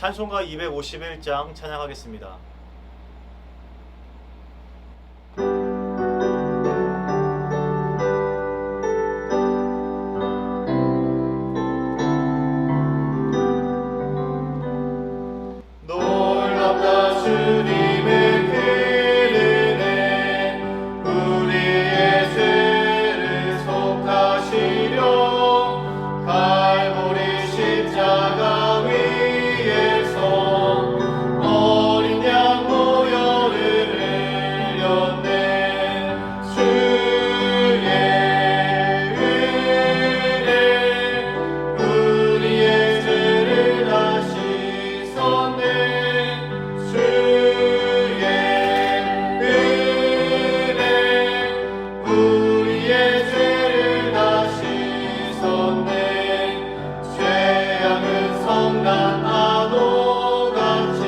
찬송가 251장 찬양하겠습니다. 놀랍다 주님의 기르네 우리의 죄를 속하시려 갈보리 십자가 위에서 어린 양 보혈을 흘렸네 주의 은혜 우리의 죄를 다 씻었네 주의 은혜 우리의 죄를 다 씻었네 죄악은 성난 파도같이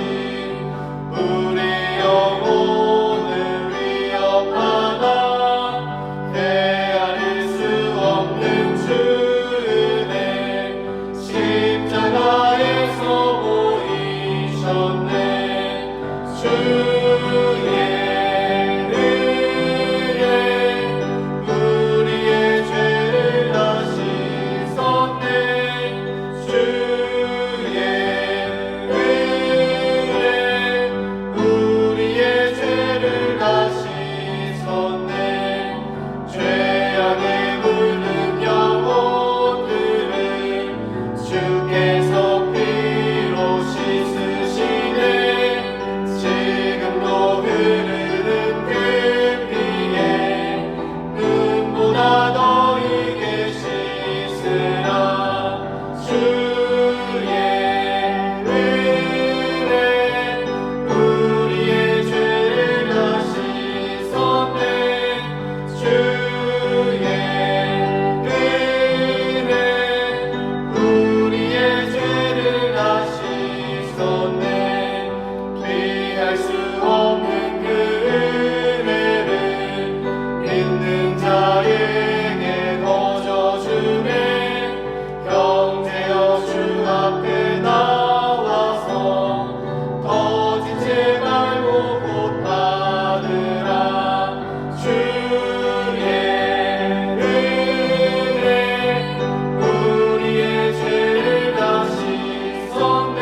우리 영혼을 위협하나 헤아릴 수 없는 주 은혜 십자가에서 보이셨네 주의 은혜 우리의 죄를 다 씻었네 주의 은혜 우리의 죄를 다 씻었네 죄악에 물든 영혼들을 주께서 피로 씻으시네 지금도 흐르는 그 피에 눈보다 너희게 씻으라 주의 은혜 우리의 죄를 다 씻었네 주의 은혜 우리의 죄를 다 씻었네 피할 수 없는 그 은혜를 믿는 자에게 거저주네 형제여 주 앞에 나와서 더진 채 말고 곧 받으라 주의 은혜 우리의 죄를 다 씻었네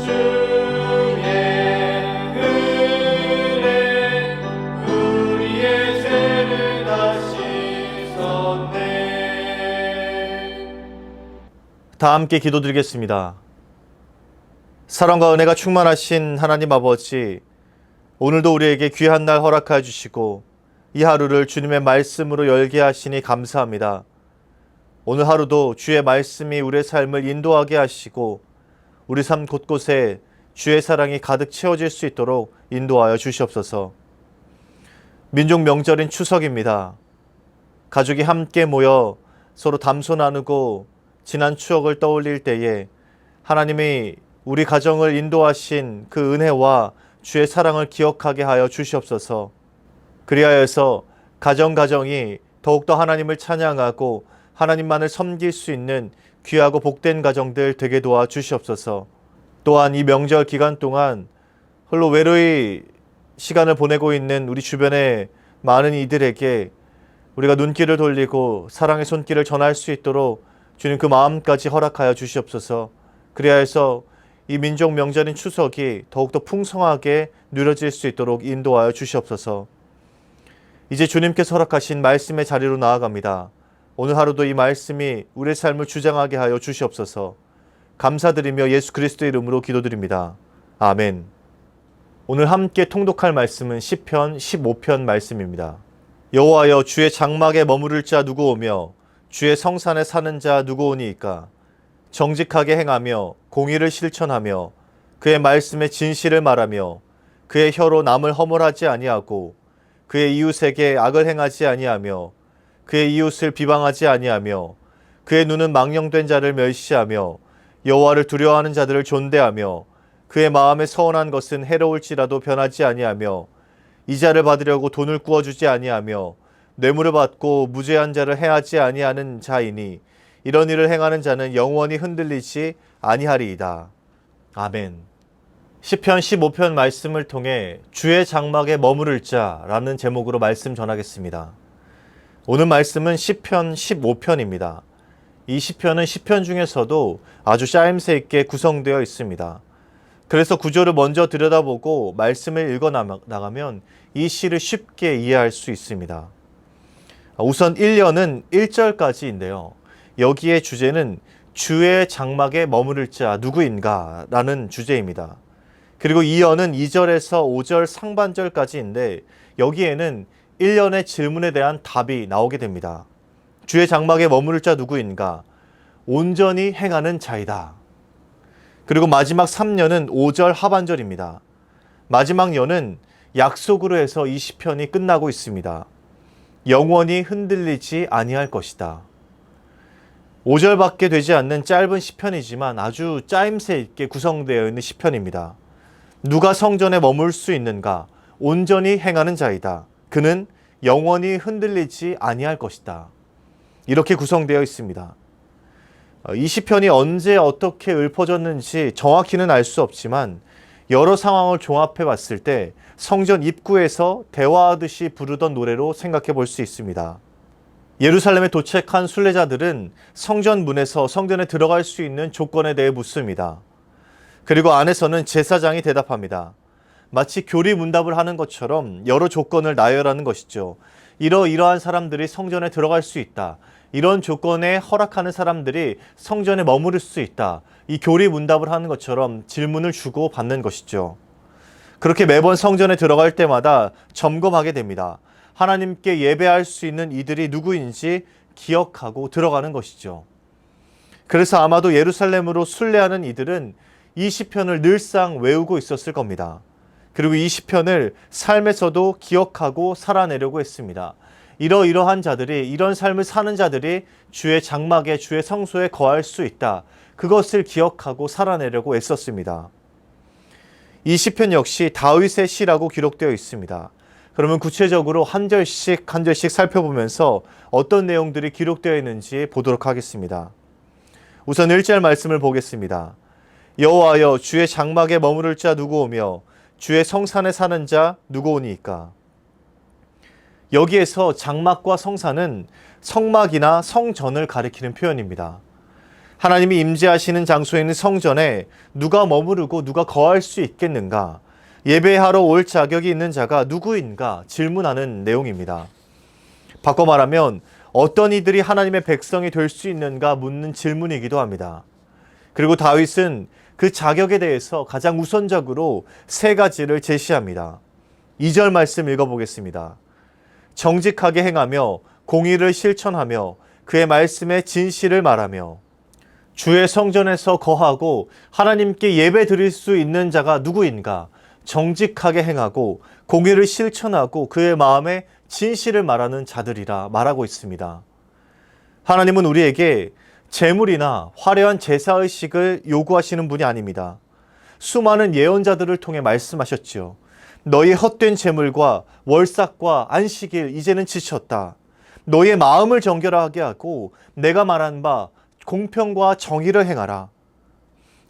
주의 은혜 우리의 죄를 다 씻었네 다 함께 기도드리겠습니다. 사랑과 은혜가 충만하신 하나님 아버지, 오늘도 우리에게 귀한 날 허락하여 주시고 이 하루를 주님의 말씀으로 열게 하시니 감사합니다. 오늘 하루도 주의 말씀이 우리의 삶을 인도하게 하시고 우리 삶 곳곳에 주의 사랑이 가득 채워질 수 있도록 인도하여 주시옵소서. 민족 명절인 추석입니다. 가족이 함께 모여 서로 담소 나누고 지난 추억을 떠올릴 때에 하나님이 우리 가정을 인도하신 그 은혜와 주의 사랑을 기억하게 하여 주시옵소서. 그리하여서 가정이 더욱더 하나님을 찬양하고 하나님만을 섬길 수 있는 귀하고 복된 가정들 되게 도와 주시옵소서. 또한 이 명절 기간 동안 홀로 외로이 시간을 보내고 있는 우리 주변의 많은 이들에게 우리가 눈길을 돌리고 사랑의 손길을 전할 수 있도록 주님 그 마음까지 허락하여 주시옵소서. 그리하여서 이 민족 명절인 추석이 더욱더 풍성하게 누려질 수 있도록 인도하여 주시옵소서. 이제 주님께서 허락하신 말씀의 자리로 나아갑니다. 오늘 하루도 이 말씀이 우리의 삶을 주장하게 하여 주시옵소서. 감사드리며 예수 그리스도의 이름으로 기도드립니다. 아멘. 오늘 함께 통독할 말씀은 시편 15편 말씀입니다. 여호와여 주의 장막에 머무를 자 누구 오며 주의 성산에 사는 자 누구 오니이까 정직하게 행하며 공의를 실천하며 그의 말씀에 진실을 말하며 그의 혀로 남을 허물하지 아니하고 그의 이웃에게 악을 행하지 아니하며 그의 이웃을 비방하지 아니하며 그의 눈은 망령된 자를 멸시하며 여호와를 두려워하는 자들을 존대하며 그의 마음에 서운한 것은 해로울지라도 변하지 아니하며 이자를 받으려고 돈을 구워주지 아니하며 뇌물을 받고 무죄한 자를 해하지 아니하는 자이니 이런 일을 행하는 자는 영원히 흔들리지 아니하리이다. 아멘. 시편 15편 말씀을 통해 주의 장막에 머무를 자라는 제목으로 말씀 전하겠습니다. 오늘 말씀은 시편 15편입니다. 이 시편은 시편 중에서도 아주 짜임새 있게 구성되어 있습니다. 그래서 구조를 먼저 들여다보고 말씀을 읽어 나가면 이 시를 쉽게 이해할 수 있습니다. 우선 1년은 1절까지인데요. 여기에 주제는 주의 장막에 머무를 자 누구인가 라는 주제입니다. 그리고 2연은 2절에서 5절 상반절까지인데 여기에는 1년의 질문에 대한 답이 나오게 됩니다. 주의 장막에 머무를 자 누구인가? 온전히 행하는 자이다. 그리고 마지막 3년은 5절 하반절입니다. 마지막 연은 약속으로 해서 이 시편이 끝나고 있습니다. 영원히 흔들리지 아니할 것이다. 5절밖에 되지 않는 짧은 시편이지만 아주 짜임새 있게 구성되어 있는 시편입니다. 누가 성전에 머물 수 있는가? 온전히 행하는 자이다. 그는 영원히 흔들리지 아니할 것이다. 이렇게 구성되어 있습니다. 이 시편이 언제 어떻게 읊어졌는지 정확히는 알 수 없지만 여러 상황을 종합해 봤을 때 성전 입구에서 대화하듯이 부르던 노래로 생각해 볼 수 있습니다. 예루살렘에 도착한 순례자들은 성전 문에서 성전에 들어갈 수 있는 조건에 대해 묻습니다. 그리고 안에서는 제사장이 대답합니다. 마치 교리 문답을 하는 것처럼 여러 조건을 나열하는 것이죠. 이러한 사람들이 성전에 들어갈 수 있다. 이런 조건에 허락하는 사람들이 성전에 머무를 수 있다. 이 교리 문답을 하는 것처럼 질문을 주고 받는 것이죠. 그렇게 매번 성전에 들어갈 때마다 점검하게 됩니다. 하나님께 예배할 수 있는 이들이 누구인지 기억하고 들어가는 것이죠. 그래서 아마도 예루살렘으로 순례하는 이들은 이 시편을 늘상 외우고 있었을 겁니다. 그리고 이 시편을 삶에서도 기억하고 살아내려고 했습니다. 이러한 자들이, 이런 삶을 사는 자들이 주의 장막에, 주의 성소에 거할 수 있다. 그것을 기억하고 살아내려고 애썼습니다. 이 시편 역시 다윗의 시라고 기록되어 있습니다. 그러면 구체적으로 한 절씩 살펴보면서 어떤 내용들이 기록되어 있는지 보도록 하겠습니다. 우선 1절 말씀을 보겠습니다. 여호와여 주의 장막에 머무를 자 누구 오며 주의 성산에 사는 자 누구 오니이까. 여기에서 장막과 성산은 성막이나 성전을 가리키는 표현입니다. 하나님이 임재하시는 장소에 있는 성전에 누가 머무르고 누가 거할 수 있겠는가? 예배하러 올 자격이 있는 자가 누구인가? 질문하는 내용입니다. 바꿔 말하면 어떤 이들이 하나님의 백성이 될 수 있는가 묻는 질문이기도 합니다. 그리고 다윗은 그 자격에 대해서 가장 우선적으로 세 가지를 제시합니다. 2절 말씀 읽어보겠습니다. 정직하게 행하며 공의를 실천하며 그의 말씀에 진실을 말하며. 주의 성전에서 거하고 하나님께 예배 드릴 수 있는 자가 누구인가? 정직하게 행하고 공의를 실천하고 그의 마음에 진실을 말하는 자들이라 말하고 있습니다. 하나님은 우리에게 제물이나 화려한 제사의식을 요구하시는 분이 아닙니다. 수많은 예언자들을 통해 말씀하셨지요. 너희 헛된 제물과 월삭과 안식일 이제는 지쳤다. 너희의 마음을 정결하게 하고 내가 말한 바 공평과 정의를 행하라.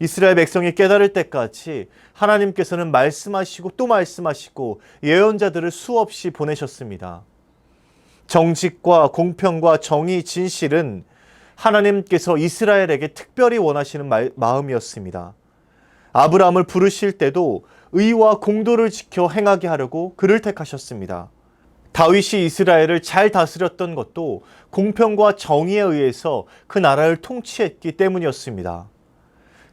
이스라엘 백성이 깨달을 때까지 하나님께서는 말씀하시고 또 말씀하시고 예언자들을 수없이 보내셨습니다. 정직과 공평과 정의, 진실은 하나님께서 이스라엘에게 특별히 원하시는 마음이었습니다. 아브라함을 부르실 때도 의와 공도를 지켜 행하게 하려고 그를 택하셨습니다. 다윗이 이스라엘을 잘 다스렸던 것도 공평과 정의에 의해서 그 나라를 통치했기 때문이었습니다.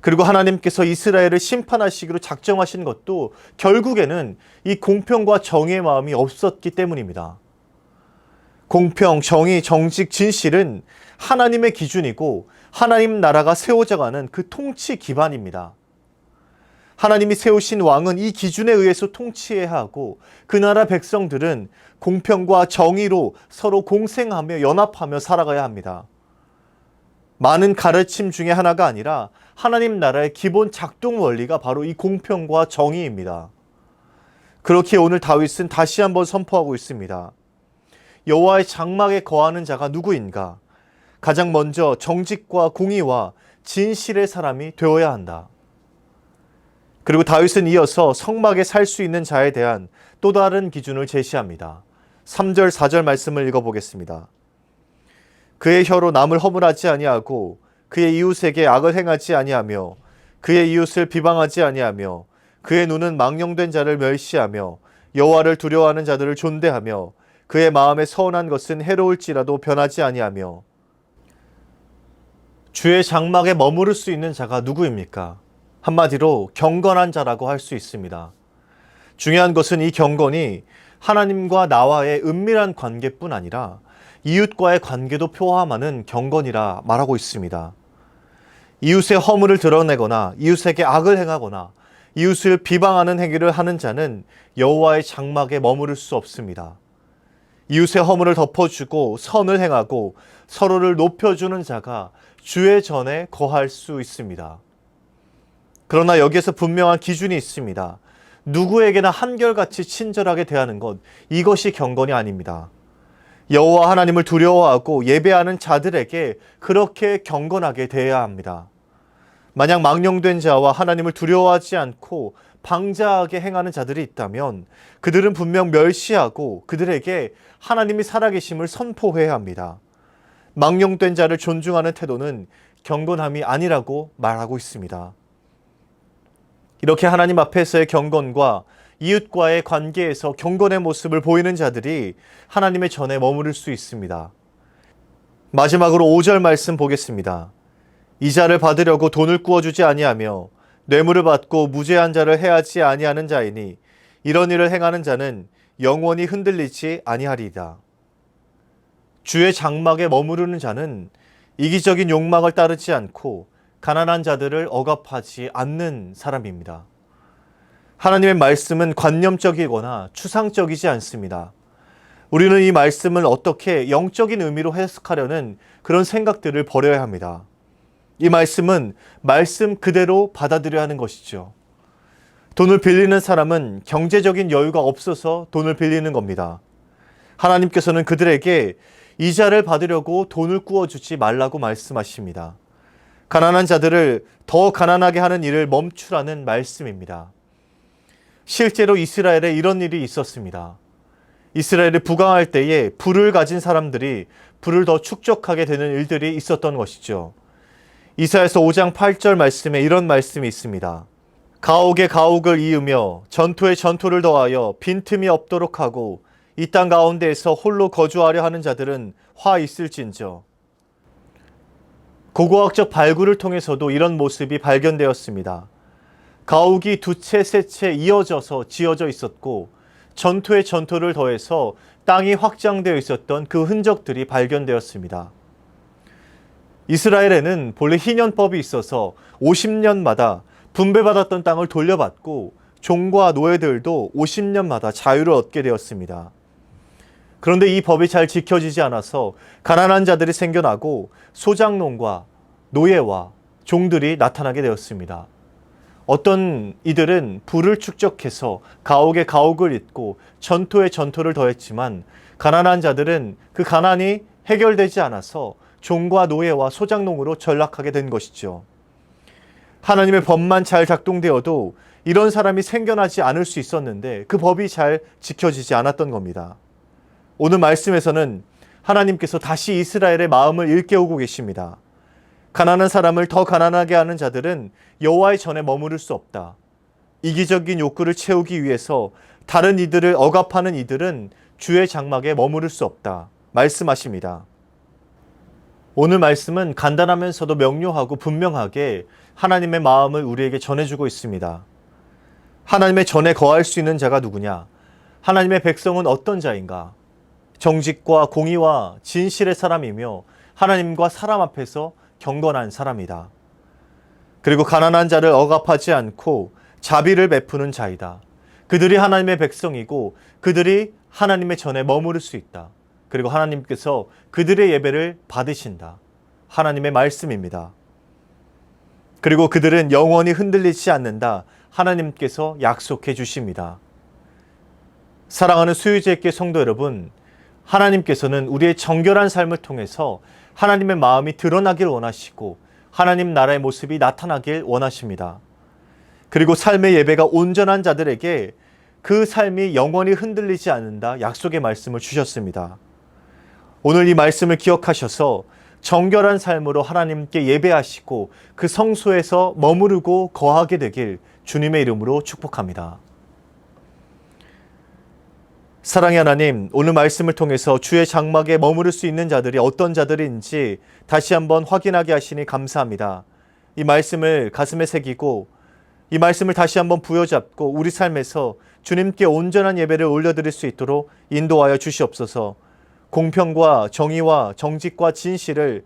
그리고 하나님께서 이스라엘을 심판하시기로 작정하신 것도 결국에는 이 공평과 정의의 마음이 없었기 때문입니다. 공평, 정의, 정직, 진실은 하나님의 기준이고 하나님 나라가 세워져가는 그 통치 기반입니다. 하나님이 세우신 왕은 이 기준에 의해서 통치해야 하고 그 나라 백성들은 공평과 정의로 서로 공생하며 연합하며 살아가야 합니다. 많은 가르침 중에 하나가 아니라 하나님 나라의 기본 작동 원리가 바로 이 공평과 정의입니다. 그렇게 오늘 다윗은 다시 한번 선포하고 있습니다. 여호와의 장막에 거하는 자가 누구인가? 가장 먼저 정직과 공의와 진실의 사람이 되어야 한다. 그리고 다윗은 이어서 성막에 살 수 있는 자에 대한 또 다른 기준을 제시합니다. 3절, 4절 말씀을 읽어보겠습니다. 그의 혀로 남을 허물하지 아니하고 그의 이웃에게 악을 행하지 아니하며 그의 이웃을 비방하지 아니하며 그의 눈은 망령된 자를 멸시하며 여호와를 두려워하는 자들을 존대하며 그의 마음에 서운한 것은 해로울지라도 변하지 아니하며. 주의 장막에 머무를 수 있는 자가 누구입니까? 한마디로 경건한 자라고 할 수 있습니다. 중요한 것은 이 경건이 하나님과 나와의 은밀한 관계뿐 아니라 이웃과의 관계도 포함하는 경건이라 말하고 있습니다. 이웃의 허물을 드러내거나 이웃에게 악을 행하거나 이웃을 비방하는 행위를 하는 자는 여호와의 장막에 머무를 수 없습니다. 이웃의 허물을 덮어주고 선을 행하고 서로를 높여주는 자가 주의 전에 거할 수 있습니다. 그러나 여기에서 분명한 기준이 있습니다. 누구에게나 한결같이 친절하게 대하는 것, 이것이 경건이 아닙니다. 여호와 하나님을 두려워하고 예배하는 자들에게 그렇게 경건하게 대해야 합니다. 만약 망령된 자와 하나님을 두려워하지 않고 방자하게 행하는 자들이 있다면 그들은 분명 멸시하고 그들에게 하나님이 살아계심을 선포해야 합니다. 망령된 자를 존중하는 태도는 경건함이 아니라고 말하고 있습니다. 이렇게 하나님 앞에서의 경건과 이웃과의 관계에서 경건의 모습을 보이는 자들이 하나님의 전에 머무를 수 있습니다. 마지막으로 5절 말씀 보겠습니다. 이자를 받으려고 돈을 꾸어주지 아니하며 뇌물을 받고 무죄한 자를 해하지 아니하는 자이니 이런 일을 행하는 자는 영원히 흔들리지 아니하리이다. 주의 장막에 머무르는 자는 이기적인 욕망을 따르지 않고 가난한 자들을 억압하지 않는 사람입니다. 하나님의 말씀은 관념적이거나 추상적이지 않습니다. 우리는 이 말씀을 어떻게 영적인 의미로 해석하려는 그런 생각들을 버려야 합니다. 이 말씀은 말씀 그대로 받아들여야 하는 것이죠. 돈을 빌리는 사람은 경제적인 여유가 없어서 돈을 빌리는 겁니다. 하나님께서는 그들에게 이자를 받으려고 돈을 꾸어주지 말라고 말씀하십니다. 가난한 자들을 더 가난하게 하는 일을 멈추라는 말씀입니다. 실제로 이스라엘에 이런 일이 있었습니다. 이스라엘이 부강할 때에 부를 가진 사람들이 부를 더 축적하게 되는 일들이 있었던 것이죠. 이사야서 5장 8절 말씀에 이런 말씀이 있습니다. 가옥에 가옥을 이으며 전토에 전토를 더하여 빈틈이 없도록 하고 이 땅 가운데에서 홀로 거주하려 하는 자들은 화 있을진저. 고고학적 발굴을 통해서도 이런 모습이 발견되었습니다. 가옥이 두 채, 세 채 이어져서 지어져 있었고 전토에 전토를 더해서 땅이 확장되어 있었던 그 흔적들이 발견되었습니다. 이스라엘에는 본래 희년법이 있어서 50년마다 분배받았던 땅을 돌려받고 종과 노예들도 50년마다 자유를 얻게 되었습니다. 그런데 이 법이 잘 지켜지지 않아서 가난한 자들이 생겨나고 소장농과 노예와 종들이 나타나게 되었습니다. 어떤 이들은 부를 축적해서 가옥에 가옥을 잇고 전토에 전토를 더했지만 가난한 자들은 그 가난이 해결되지 않아서 종과 노예와 소장농으로 전락하게 된 것이죠. 하나님의 법만 잘 작동되어도 이런 사람이 생겨나지 않을 수 있었는데 그 법이 잘 지켜지지 않았던 겁니다. 오늘 말씀에서는 하나님께서 다시 이스라엘의 마음을 일깨우고 계십니다. 가난한 사람을 더 가난하게 하는 자들은 여호와의 전에 머무를 수 없다. 이기적인 욕구를 채우기 위해서 다른 이들을 억압하는 이들은 주의 장막에 머무를 수 없다. 말씀하십니다. 오늘 말씀은 간단하면서도 명료하고 분명하게 하나님의 마음을 우리에게 전해주고 있습니다. 하나님의 전에 거할 수 있는 자가 누구냐? 하나님의 백성은 어떤 자인가? 정직과 공의와 진실의 사람이며 하나님과 사람 앞에서 경건한 사람이다. 그리고 가난한 자를 억압하지 않고 자비를 베푸는 자이다. 그들이 하나님의 백성이고 그들이 하나님의 전에 머무를 수 있다. 그리고 하나님께서 그들의 예배를 받으신다. 하나님의 말씀입니다. 그리고 그들은 영원히 흔들리지 않는다. 하나님께서 약속해 주십니다. 사랑하는 수유제교회 성도 여러분, 하나님께서는 우리의 정결한 삶을 통해서 하나님의 마음이 드러나길 원하시고 하나님 나라의 모습이 나타나길 원하십니다. 그리고 삶의 예배가 온전한 자들에게 그 삶이 영원히 흔들리지 않는다 약속의 말씀을 주셨습니다. 오늘 이 말씀을 기억하셔서 정결한 삶으로 하나님께 예배하시고 그 성소에서 머무르고 거하게 되길 주님의 이름으로 축복합니다. 사랑의 하나님, 오늘 말씀을 통해서 주의 장막에 머무를 수 있는 자들이 어떤 자들인지 다시 한번 확인하게 하시니 감사합니다. 이 말씀을 가슴에 새기고 이 말씀을 다시 한번 부여잡고 우리 삶에서 주님께 온전한 예배를 올려드릴 수 있도록 인도하여 주시옵소서. 공평과 정의와 정직과 진실을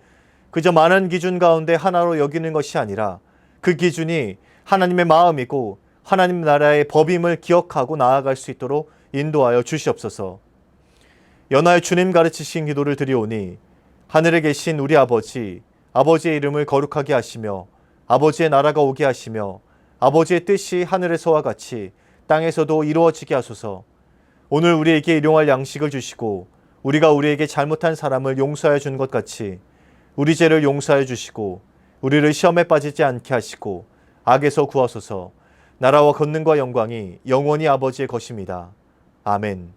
그저 많은 기준 가운데 하나로 여기는 것이 아니라 그 기준이 하나님의 마음이고 하나님 나라의 법임을 기억하고 나아갈 수 있도록 인도하여 주시옵소서. 연하여 주님 가르치신 기도를 드리오니 하늘에 계신 우리 아버지, 아버지의 이름을 거룩하게 하시며 아버지의 나라가 오게 하시며 아버지의 뜻이 하늘에서와 같이 땅에서도 이루어지게 하소서. 오늘 우리에게 일용할 양식을 주시고 우리가 우리에게 잘못한 사람을 용서하여 준 것 같이 우리 죄를 용서하여 주시고 우리를 시험에 빠지지 않게 하시고 악에서 구하소서. 나라와 권능과 영광이 영원히 아버지의 것입니다. 아멘.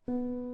주님